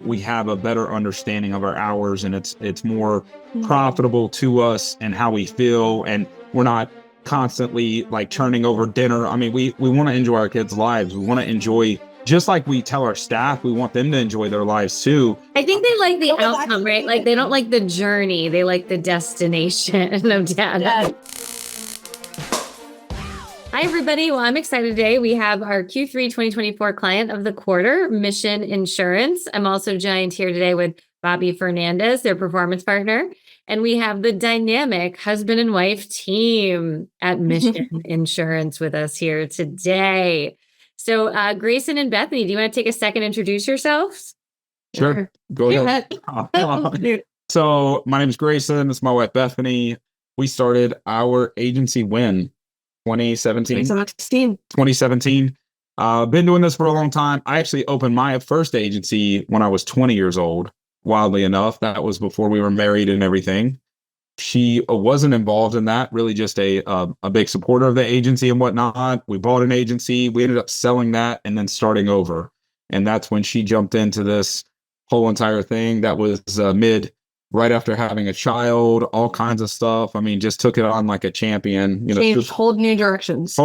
we have a better understanding of our hours, and it's more profitable to us and how we feel, and we're not constantly like turning over dinner. I mean, we want to enjoy our kids' lives. We want to enjoy, just like we tell our staff, we want them to enjoy their lives too. I think they like the outcome, right? Like they don't like the journey, they like the destination of data. Yeah. Hi, everybody. Well, I'm excited today. We have our Q3 2024 client of the quarter, Mission Insurance. I'm also joined here today with Bobby Fernandez, their performance partner. And we have the dynamic husband and wife team at Mission Insurance with us here today. So Grayson and Bethany, do you want to take a second to introduce yourselves? Sure. Go ahead. So my name is Grayson. This is my wife, Bethany. We started our agency when? 2017. Been doing this for a long time. I actually opened my first agency when I was 20 years old. Wildly enough, that was before we were married and everything. She wasn't involved in that, really just a big supporter of the agency and whatnot. We bought an agency. We ended up selling that and then starting over. And that's when she jumped into this whole entire thing. That was right after having a child, all kinds of stuff. I mean, just took it on like a champion. Changed whole new directions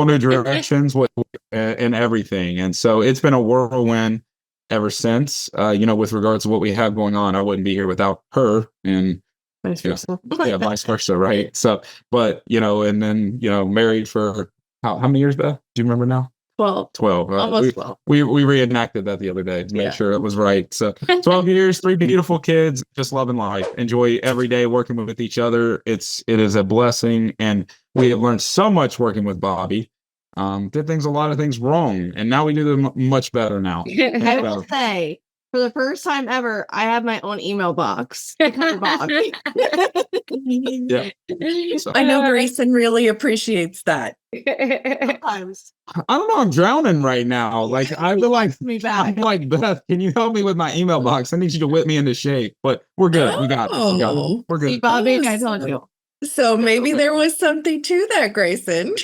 with and everything. And so it's been a whirlwind ever since. With regards to what we have going on, I wouldn't be here without her, and vice versa. Vice versa, right? So, but and then married for how many years, Beth? Do you remember now? 12. Almost 12. We reenacted that the other day to make sure it was right. So 12 years, 3 beautiful kids, just loving life. Enjoy every day working with each other. It is a blessing, and we have learned so much working with Bobby. Did a lot of things wrong, and now we do them much better now. I will say, for the first time ever, I have my own email box. Yeah. So. I know Grayson really appreciates that. Sometimes. I don't know. I'm drowning right now. Like I feel like I'm like, Beth, can you help me with my email box? I need you to whip me into shape. But we're good. We got it. We're good. See, Bobby, I told you. So maybe there was something to that, Grayson.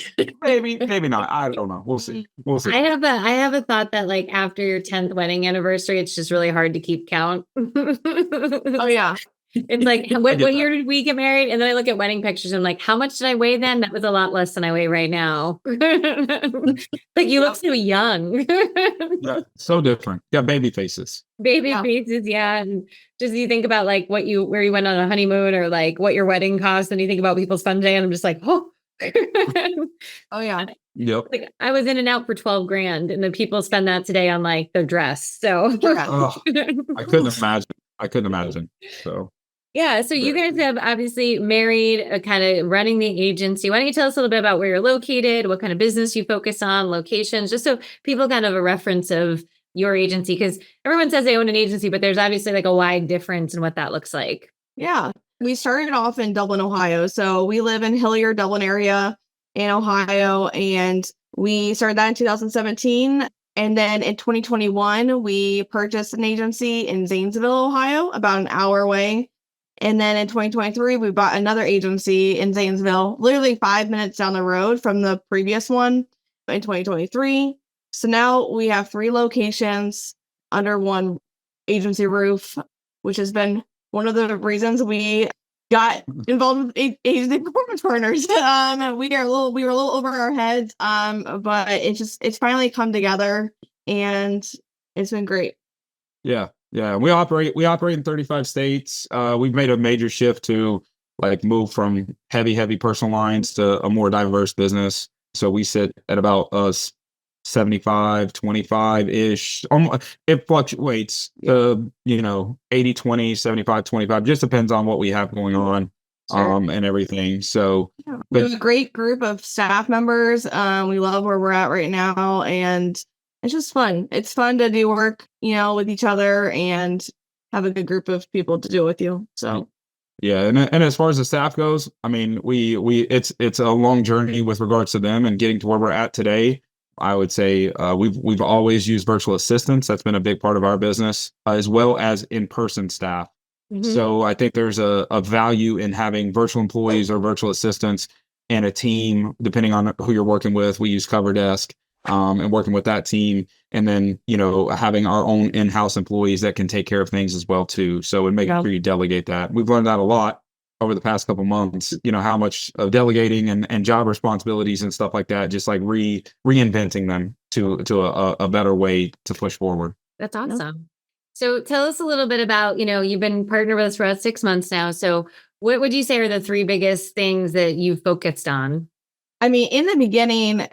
maybe not. I don't know. We'll see. I have a thought that like after your 10th wedding anniversary, it's just really hard to keep count. Oh yeah. It's like, what year did we get married? And then I look at wedding pictures and I'm like, how much did I weigh then? That was a lot less than I weigh right now. Like you look so young. Yeah, so different. Yeah, baby faces. Faces, yeah. And just you think about like where you went on a honeymoon or like what your wedding cost, and you think about people's fun day, and I'm just like, oh. Oh yeah. Yep. Like I was in and out for $12,000, and the people spend that today on like their dress. So I couldn't imagine. So yeah. So you guys have obviously married, kind of running the agency. Why don't you tell us a little bit about where you're located, what kind of business you focus on, locations, just so people kind of a reference of your agency, because everyone says they own an agency, but there's obviously like a wide difference in what that looks like. Yeah. We started off in Dublin, Ohio. So we live in Hilliard, Dublin area in Ohio, and we started that in 2017. And then in 2021, we purchased an agency in Zanesville, Ohio, about an hour away. And then in 2023, we bought another agency in Zanesville, literally 5 minutes down the road from the previous one in 2023. So now we have 3 locations under one agency roof, which has been one of the reasons we got involved with agency performance partners. We were a little over our heads, but it's finally come together, and it's been great. Yeah. We operate in 35 states. We've made a major shift to like move from heavy personal lines to a more diverse business. So we sit at about 75-25-ish. It fluctuates, 80-20, 75-25, just depends on what we have going on. Sure. And everything. So we have a great group of staff members. We love where we're at right now, and it's just fun. It's fun to do work, with each other and have a good group of people to do it with you. So yeah, and as far as the staff goes, I mean, it's a long journey with regards to them and getting to where we're at today. I would say we've always used virtual assistants. That's been a big part of our business, as well as in-person staff. Mm-hmm. So I think there's a value in having virtual employees or virtual assistants and a team, depending on who you're working with. We use CoverDesk. and working with that team. And then, having our own in-house employees that can take care of things as well too. So and make sure you delegate that. We've learned that a lot over the past couple months, how much of delegating and job responsibilities and stuff like that, just like reinventing them to a better way to push forward. That's awesome. So tell us a little bit about, you've been partnered with us for about 6 months now. So what would you say are the 3 biggest things that you've focused on? I mean, in the beginning,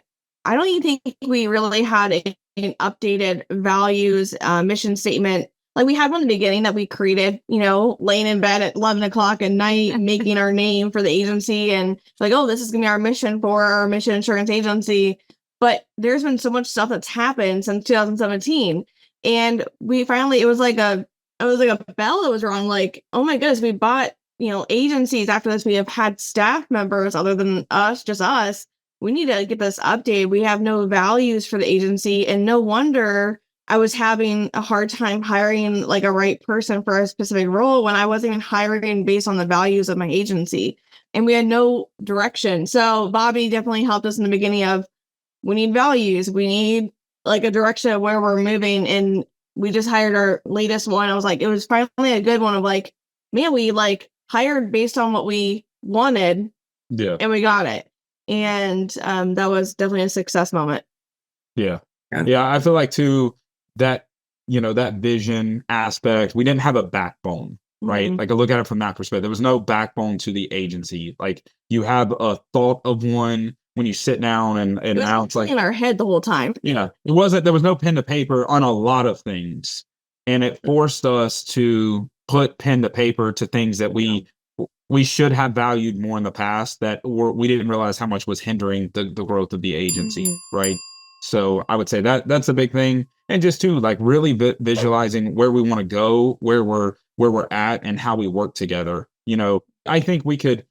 I don't even think we really had an updated values mission statement. Like we had one in the beginning that we created, laying in bed at 11 o'clock at night, making our name for the agency. And like, oh, this is going to be our mission for our mission insurance agency. But there's been so much stuff that's happened since 2017. And we finally, it was like a bell that was rung. Like, oh my goodness, we bought, agencies after this. We have had staff members other than us, just us. We need to get this updated. We have no values for the agency. And no wonder I was having a hard time hiring like a right person for a specific role when I wasn't even hiring based on the values of my agency. And we had no direction. So Bobby definitely helped us in the beginning of, we need values. We need like a direction of where we're moving. And we just hired our latest one. I was like, it was finally a good one of like, man, we like hired based on what we wanted. Yeah. And we got it. And that was definitely a success moment. Yeah. I feel like too, that, that vision aspect, we didn't have a backbone, right? Like I look at it from that perspective. There was no backbone to the agency. Like you have a thought of one when you sit down and now it's like in our head the whole time. Yeah. There was no pen to paper on a lot of things. And it forced us to put pen to paper to things that we should have valued more in the past that we didn't realize how much was hindering the growth of the agency. Right. So I would say that's a big thing. And just to like really visualizing where we want to go, where we're at and how we work together. I think we could,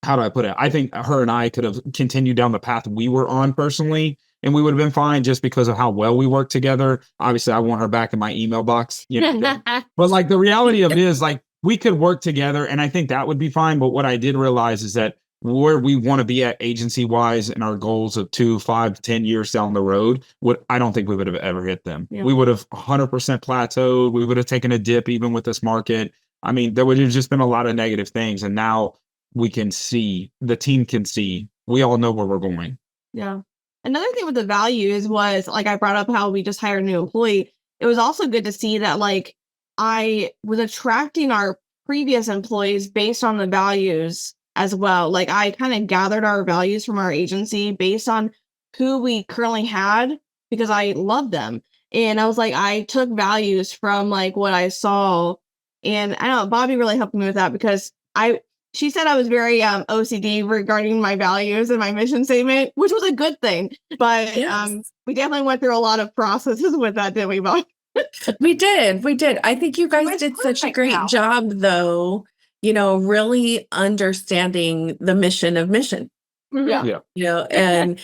how do I put it? I think her and I could have continued down the path we were on personally, and we would have been fine just because of how well we work together. Obviously, I want her back in my email box. But like the reality of it is like we could work together and I think that would be fine. But what I did realize is that where we want to be at agency wise and our goals of 2, 5, 10 years down the road, I don't think we would have ever hit them. Yeah. We would have 100% plateaued. We would have taken a dip even with this market. I mean, there would have just been a lot of negative things. And now we can see, the team can see, we all know where we're going. Yeah. Another thing with the values was like, I brought up how we just hired a new employee. It was also good to see that like I was attracting our previous employees based on the values as well. Like I kind of gathered our values from our agency based on who we currently had because I loved them. And I was like, I took values from like what I saw. And I know Bobby really helped me with that because she said I was very OCD regarding my values and my mission statement, which was a good thing. But we definitely went through a lot of processes with that, didn't we, Bobby? We did. I think you guys did such a great job, though, really understanding the mission of mission. Yeah. And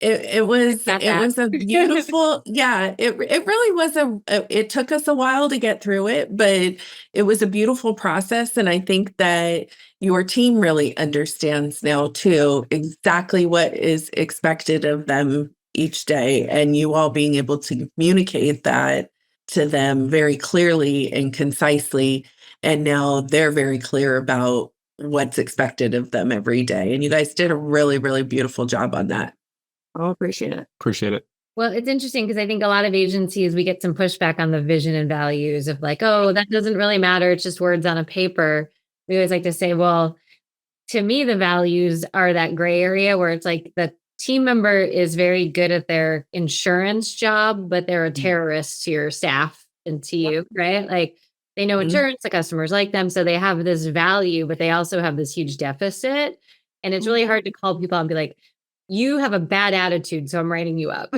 it was a beautiful, it really was it took us a while to get through it, but it was a beautiful process. And I think that your team really understands now too, exactly what is expected of them each day. And you all being able to communicate that to them very clearly and concisely. And now they're very clear about what's expected of them every day. And you guys did a really, really beautiful job on that. Oh, appreciate it. Appreciate it. Well, it's interesting because I think a lot of agencies, we get some pushback on the vision and values of like, oh, that doesn't really matter. It's just words on a paper. We always like to say, well, to me, the values are that gray area where it's like the team member is very good at their insurance job, but they're a terrorist to your staff and to you, right? Like they know insurance, the customers like them. So they have this value, but they also have this huge deficit. And it's really hard to call people and be like, you have a bad attitude, so I'm writing you up.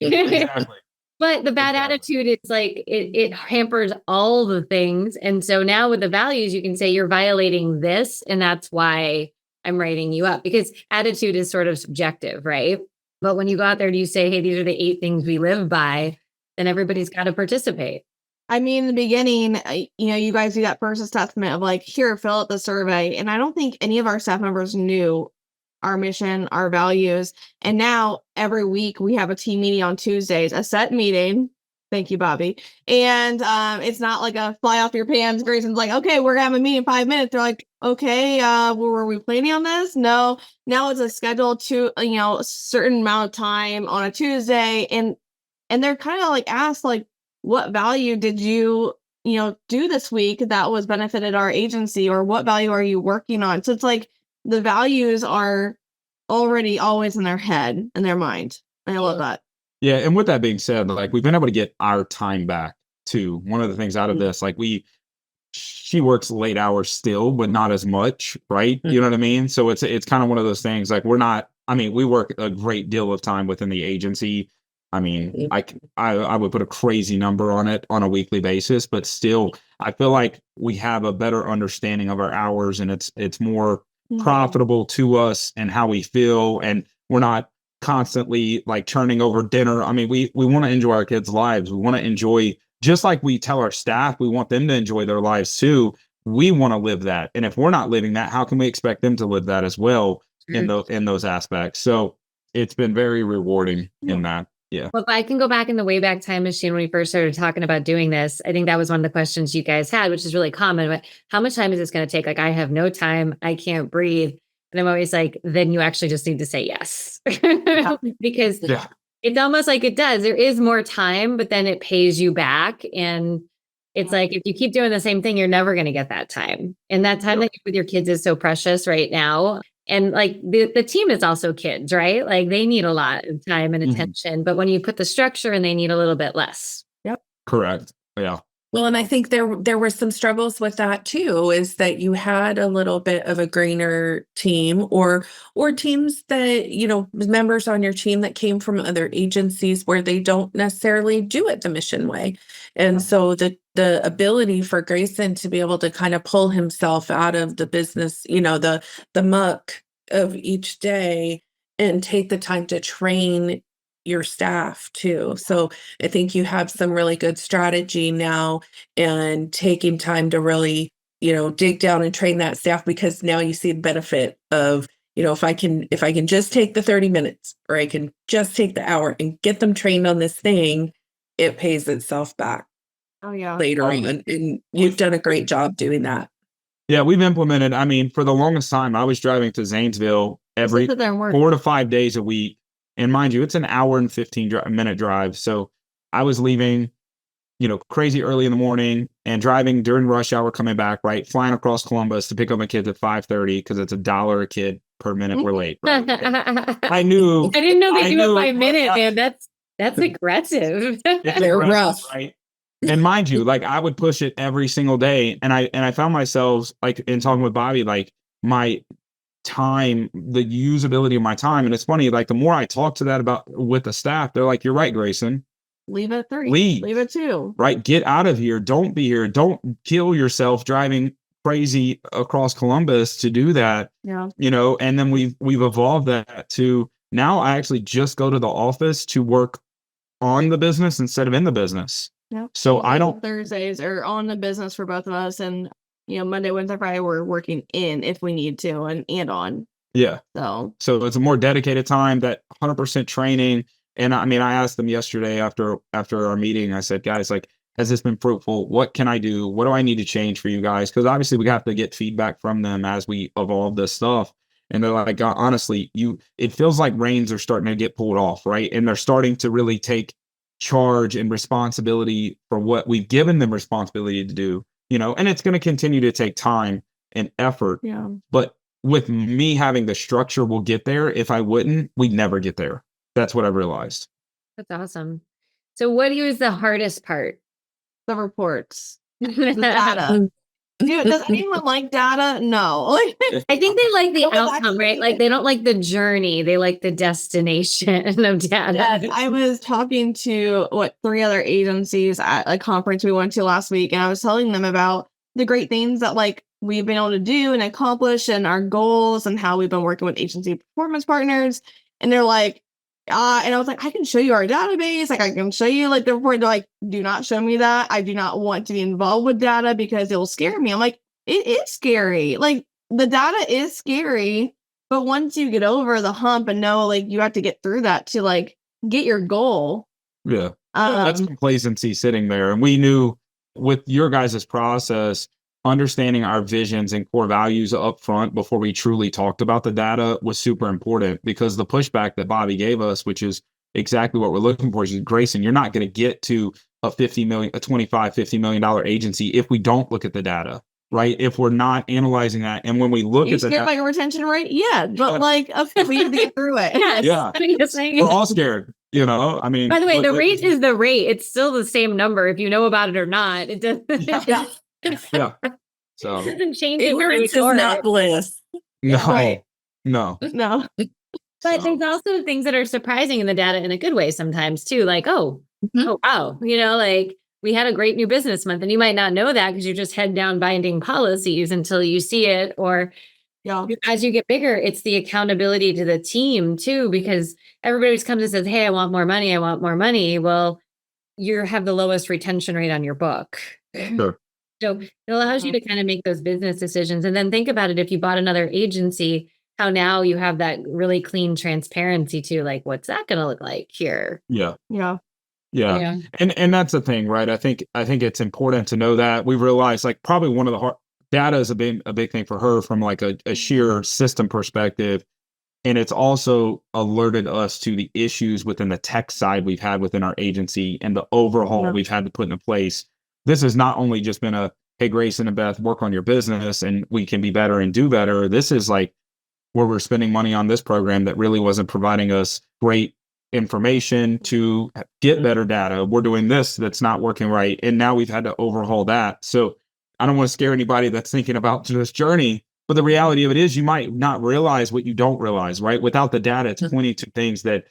Exactly. But the bad attitude, it's like it hampers all the things. And so now with the values, you can say you're violating this, and that's why I'm writing you up, because attitude is sort of subjective, right? But when you go out there and you say, hey, these are the 8 things we live by, then everybody's got to participate. I mean, in the beginning, you guys do that first assessment of like, here, fill out the survey. And I don't think any of our staff members knew our mission, our values. And now every week we have a team meeting on Tuesdays, a set meeting. Thank you, Bobby. And it's not like a fly off your pants. Grayson's like, okay, we're gonna have a meeting in 5 minutes. They're like, okay, were we planning on this? No. Now it's a schedule to, a certain amount of time on a Tuesday. And they're kind of like asked, like, what value did you, do this week that was benefited our agency, or what value are you working on? So it's like the values are already always in their head, in their mind. And I love that. Yeah, and with that being said, like we've been able to get our time back too. One of the things out of this, like she works late hours still, but not as much, right? You know what I mean? So it's kind of one of those things. Like we work a great deal of time within the agency. I mean, I would put a crazy number on it on a weekly basis, but still, I feel like we have a better understanding of our hours, and it's more profitable to us and how we feel, and we're not constantly like turning over dinner. I mean, we want to enjoy our kids' lives. We want to enjoy, just like we tell our staff, we want them to enjoy their lives too. We want to live that. And if we're not living that, how can we expect them to live that as well in those aspects? So it's been very rewarding in that. Yeah. Well, if I can go back in the Wayback Time Machine when we first started talking about doing this, I think that was one of the questions you guys had, which is really common. But how much time is this going to take? Like, I have no time. I can't breathe. And I'm always like, then you actually just need to say yes. Because it's almost like it does. There is more time, but then it pays you back. And it's like, if you keep doing the same thing, you're never going to get that time. And that time that you're with your kids is so precious right now. And like the team is also kids, right? Like they need a lot of time and attention, but when you put the structure in, they need a little bit less. Yep. Correct. Yeah. Well, and I think there were some struggles with that too, is that you had a little bit of a greener team or teams that, members on your team that came from other agencies where they don't necessarily do it the mission way. And so the ability for Grayson to be able to kind of pull himself out of the business, the muck of each day, and take the time to train your staff too. So I think you have some really good strategy now, and taking time to really, dig down and train that staff, because now you see the benefit of, if I can just take the 30 minutes, or I can just take the hour and get them trained on this thing, it pays itself back. Oh yeah. Later on. And you've done a great job doing that. Yeah, we've implemented, I mean, for the longest time, I was driving to Zanesville every 4 to 5 days a week. And mind you, it's an hour and 15-minute drive. So I was leaving, crazy early in the morning and driving during rush hour, coming back, right? Flying across Columbus to pick up my kids at 5:30 because it's $1 a kid per minute we're late. Right? I didn't know they do it by minute, man. That's aggressive. They're rough. Right? And mind you, like I would push it every single day. And I found myself like in talking with Bobby, like my time, the usability of my time. And it's funny, like the more I talk to that with the staff, they're like, you're right, Grayson. Leave at 3. Leave at 2. Right. Get out of here. Don't be here. Don't kill yourself driving crazy across Columbus to do that. Yeah. And then we've evolved that to now I actually just go to the office to work on the business instead of in the business. Yeah. So I don't. Thursdays are on the business for both of us, and Monday, Wednesday, Friday we're working in if we need to, and on. Yeah. So it's a more dedicated time, that 100% training. And I mean, I asked them yesterday after our meeting, I said, guys, like, has this been fruitful? What can I do? What do I need to change for you guys? Because obviously we have to get feedback from them as we evolve this stuff. And they're like, honestly, it feels like reins are starting to get pulled off, right? And they're starting to really take charge and responsibility for what we've given them responsibility to do, and it's going to continue to take time and effort. Yeah. But with me having the structure, we'll get there. If I wouldn't, we'd never get there. That's what I realized. That's awesome. So what is the hardest part? The reports. The data. Dude, does anyone like data? No. I think they like the outcome, right? Like they don't like the journey. They like the destination of data. Yes, I was talking to 3 other agencies at a conference we went to last week, and I was telling them about the great things that like we've been able to do and accomplish, and our goals, and how we've been working with agency performance partners. And they're like, and I was like, I can show you our database. Like I can show you like the report. They're like, do not show me that. I do not want to be involved with data because it will scare me. I'm like, it is scary. Like the data is scary, But once you get over the hump and know, like, you have to get through that to, like, get your goal. Yeah. That's complacency sitting there. And we knew with your guys' process, understanding our visions and core values up front before we truly talked about the data was super important, because the pushback that Bobby gave us, which is exactly what we're looking for, is, Grayson, you're not going to get to a 25, $50 million agency if we don't look at the data, right? If we're not analyzing that. And when we look at the data, your retention rate, yeah, but like, okay, we have to get through it. Yes. Yeah. We're all scared, I mean, by the way, the rate is the rate. It's still the same number if you know about it or not. It doesn't. Yeah. So it doesn't change. Ignorance is not bliss. No, Right. no. But there's also things that are surprising in the data in a good way sometimes too. Like, oh wow, like we had a great new business month, and you might not know that because you're just head down binding policies until you see it. Or as you get bigger, it's the accountability to the team too, because everybody always comes and says, hey, I want more money. I want more money. Well, you have the lowest retention rate on your book. Sure. So it allows you to kind of make those business decisions. And then think about it. If you bought another agency, how now you have that really clean transparency to, like, what's that going to look like here? Yeah. Yeah. And that's the thing, right? I think it's important to know that. We realize, like, probably one of the data is a big thing for her from like a sheer system perspective. And it's also alerted us to the issues within the tech side we've had within our agency and the overhaul we've had to put into place. This has not only just been a, hey, Grayson and Beth, work on your business and we can be better and do better. This is like where we're spending money on this program that really wasn't providing us great information to get better data. We're doing this that's not working right. And now we've had to overhaul that. So I don't want to scare anybody that's thinking about this journey. But the reality of it is, you might not realize what you don't realize, right? Without the data, it's pointing to things that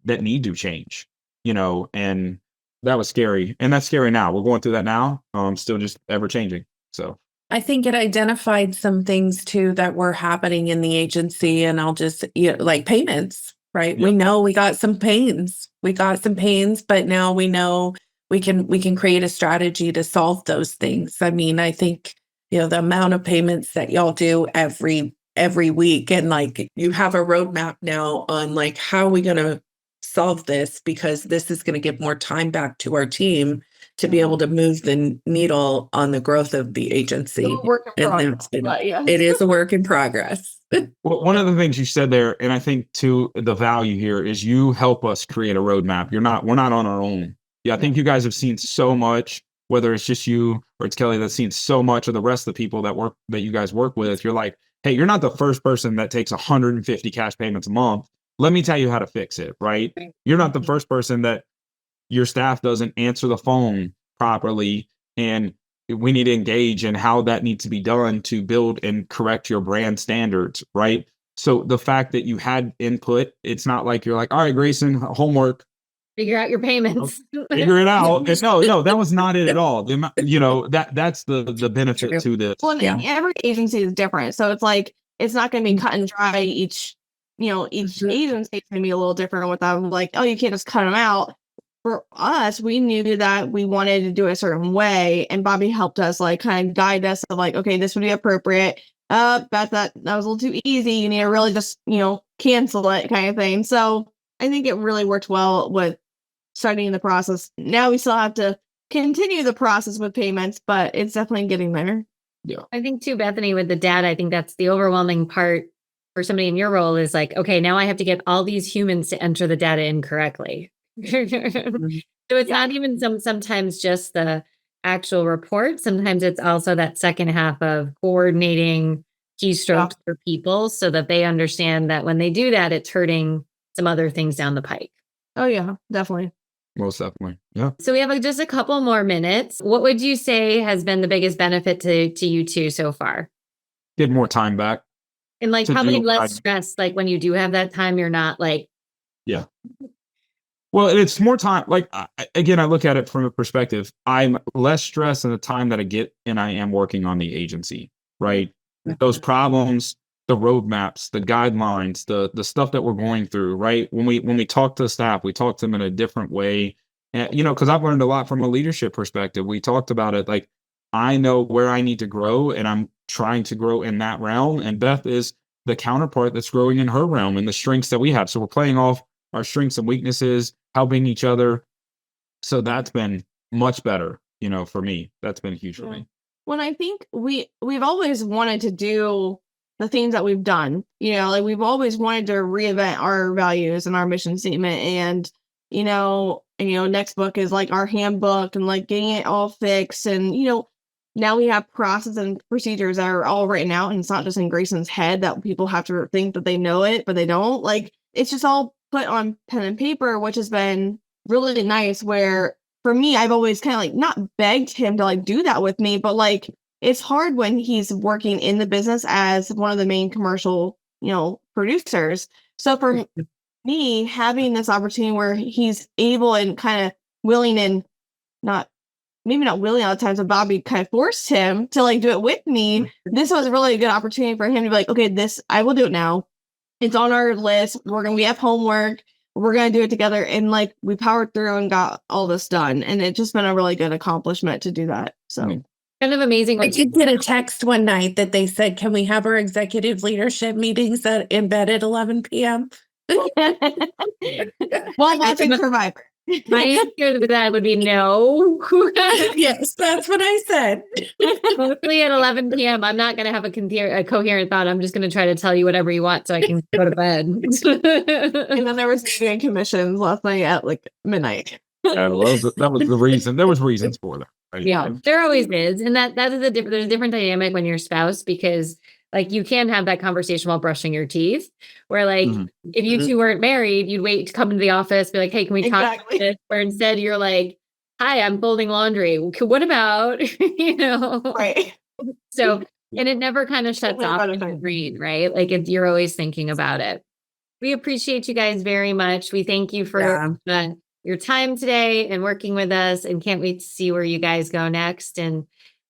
need to change, and that was scary. And that's scary now. We're going through that now. Still just ever changing. So I think it identified some things too that were happening in the agency, and I'll just, like payments, right? We know we got some pains. But now we know we can create a strategy to solve those things. I mean, I think, the amount of payments that y'all do every week, and like you have a roadmap now on like, how are we going to solve this? Because this is going to give more time back to our team to be able to move the needle on the growth of the agency. It is a work in progress. Well, one of the things you said there, and I think too, the value here is you help us create a roadmap. We're not on our own. I think you guys have seen so much, whether it's just you or it's Kelly that's seen so much of the rest of the people that you guys work with. You're like, hey, you're not the first person that takes 150 cash payments a month. Let me tell you how to fix it, right? You're not the first person that your staff doesn't answer the phone properly, and we need to engage in how that needs to be done to build and correct your brand standards, right? So the fact that you had input, it's not like you're like, all right, Grayson, homework. Figure out your payments. Figure it out. No, that was not it at all. That's the benefit to this. Well, every agency is different. So it's like, it's not going to be cut and dry. Each agency is going to be a little different with them. Like, oh, you can't just cut them out. For us, we knew that we wanted to do it a certain way. And Bobby helped us, like, kind of guide us of like, okay, this would be appropriate. That was a little too easy. You need to really just, cancel it kind of thing. So I think it really worked well with starting the process. Now we still have to continue the process with payments, but it's definitely getting there. Yeah. I think too, Bethany, with the data, I think that's the overwhelming part for somebody in your role is like, okay, now I have to get all these humans to enter the data incorrectly. So it's not even sometimes just the actual report. Sometimes it's also that second half of coordinating keystrokes for people so that they understand that when they do that, it's hurting some other things down the pike. Oh yeah, definitely. Most definitely. Yeah. So we have just a couple more minutes. What would you say has been the biggest benefit to you two so far? Get more time back. And like probably less stress. Like when you do have that time, you're not like. Yeah. Well, it's more time. Like, again, I look at it from a perspective. I'm less stressed in the time that I get, and I am working on the agency, right? Those problems, the roadmaps, the guidelines, the stuff that we're going through, right? When we talk to the staff, we talk to them in a different way. And, because I've learned a lot from a leadership perspective. We talked about it. Like, I know where I need to grow, and I'm trying to grow in that realm. And Beth is the counterpart that's growing in her realm and the strengths that we have. So we're playing off our strengths and weaknesses, helping each other. So that's been much better, for me. That's been huge for me. Well, I think we've always wanted to do the things that we've done. Like we've always wanted to reinvent our values and our mission statement. And, next book is like our handbook and like getting it all fixed. And, now we have process and procedures that are all written out, and it's not just in Grayson's head that people have to think that they know it, but they don't. Like it's just all put on pen and paper, which has been really nice. Where for me, I've always kind of like not begged him to like do that with me, but like it's hard when he's working in the business as one of the main commercial, producers. So for me, having this opportunity where he's able and kind of willing and maybe not willing all the time, so Bobby kind of forced him to like do it with me. This was really a good opportunity for him to be like, okay, I will do it now. It's on our list. We have homework. We're going to do it together. And like we powered through and got all this done. And it's just been a really good accomplishment to do that. So kind of amazing. I did get a text one night that they said, can we have our executive leadership meetings in bed at 11 p.m.? While watching Survivor. My answer to that would be no. Yes, that's what I said. Mostly at 11 p.m. I'm not going to have a coherent thought. I'm just going to try to tell you whatever you want so I can go to bed. And then there was doing commissions last night at like midnight. Yeah, that was the reason. There was reasons for that. Right? Yeah, there always is. And that is there's a different dynamic when you're a spouse, because like you can have that conversation while brushing your teeth, where like if you two weren't married, you'd wait to come into the office, be like, hey, can we talk about this? Where instead you're like, hi, I'm folding laundry. What about, Right. So, and it never kind of shuts off in your brain, right? Like you're always thinking about it. We appreciate you guys very much. We thank you for your time today and working with us, and can't wait to see where you guys go next. And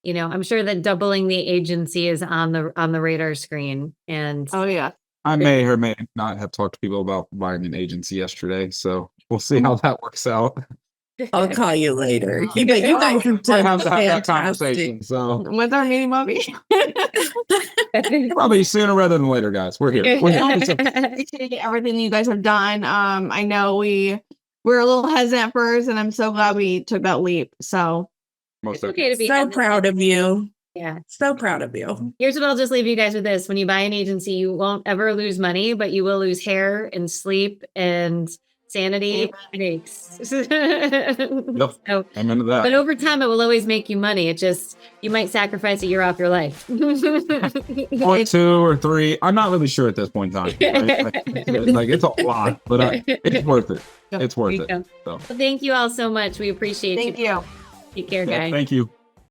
I'm sure that doubling the agency is on the radar screen. And oh yeah, I may or may not have talked to people about buying an agency yesterday, so we'll see how that works out. I'll call you later. You guys have to have that conversation. So when's our meeting, Bobby? Probably sooner rather than later, guys. We're here. Appreciate everything you guys have done. I know we were a little hesitant at first, and I'm so glad we took that leap. So. Most okay to be so proud of you. Yeah. So proud of you. Here's what I'll just leave you guys with this. When you buy an agency, you won't ever lose money, but you will lose hair and sleep and sanity and aches. Yep. I'm into that. But over time, it will always make you money. It just, you might sacrifice a year off your life. Or 2 or 3. I'm not really sure at this point in time. Right? Like it's a lot, but it's worth it. It's worth it. So. Well, thank you all so much. We appreciate you. Thank you. Take care, guys. Thank you.